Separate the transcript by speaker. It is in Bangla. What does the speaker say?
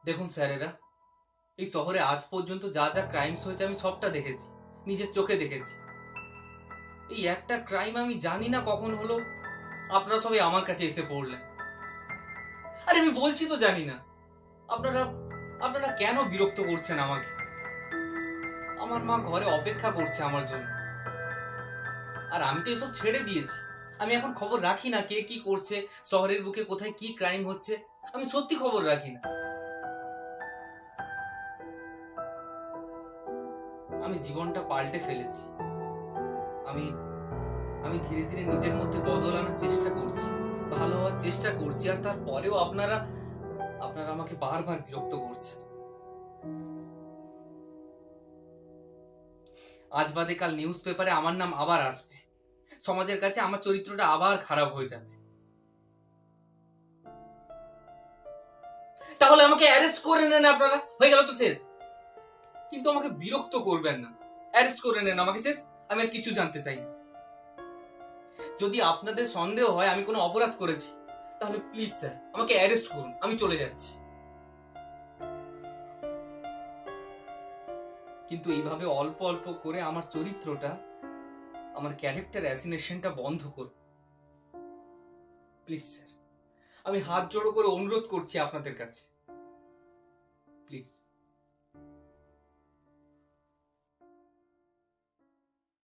Speaker 1: দেখুন স্যারেরা, এই শহরে আজ পর্যন্ত যা যা ক্রাইমস হয়েছে আমি সবটা দেখেছি, নিজের চোখে দেখেছি। এই একটা ক্রাইম আমি জানি না কখন হলো, আপনারা সবাই আমার কাছে এসে পড়লেন। আরে আমি বলছি তো জানি না। আপনারা আপনারা কেন বিরক্ত করছেন আমাকে? আমার মা ঘরে অপেক্ষা করছে আমার জন্য। আর আমি তো এসব ছেড়ে দিয়েছি। আমি এখন খবর রাখি না কে কি করছে, শহরের বুকে কোথায় কি ক্রাইম হচ্ছে। আমি সত্যি খবর রাখি না। আমি জীবনটা পাল্টে ফেলেছি। আমি আমি ধীরে ধীরে নিজের মধ্যে বদল আনার চেষ্টা করছি, ভালো হওয়ার চেষ্টা করছি। আর তারপরেও আপনারা আপনারা আমাকে বারবার বিরক্ত করছেন। আজ বাদে কাল নিউজ পেপারে আমার নাম আবার আসবে, সমাজের কাছে আমার চরিত্রটা আবার খারাপ হয়ে যাবে। তাহলে আমাকে অ্যারেস্ট করে নেন আপনারা, হয়ে গেল তো শেষ। কিন্তু আমাকে বিরক্ত করবেন না। অ্যারেস্ট করে নেন আমাকে, শেষ। আমি আর কিছু জানতে চাই না। যদি আপনাদের সন্দেহ হয় আমি কোনো অপরাধ করেছি, তাহলে প্লিজ স্যার আমাকে অ্যারেস্ট করুন, আমি চলে যাচ্ছি। কিন্তু এইভাবে অল্প অল্প করে আমার চরিত্রটা, আমার ক্যারেক্টার অ্যাসিনেশনটা বন্ধ করুন প্লিজ স্যার। আমি হাত জোড়ো করে অনুরোধ করছি আপনাদের কাছে, প্লিজ।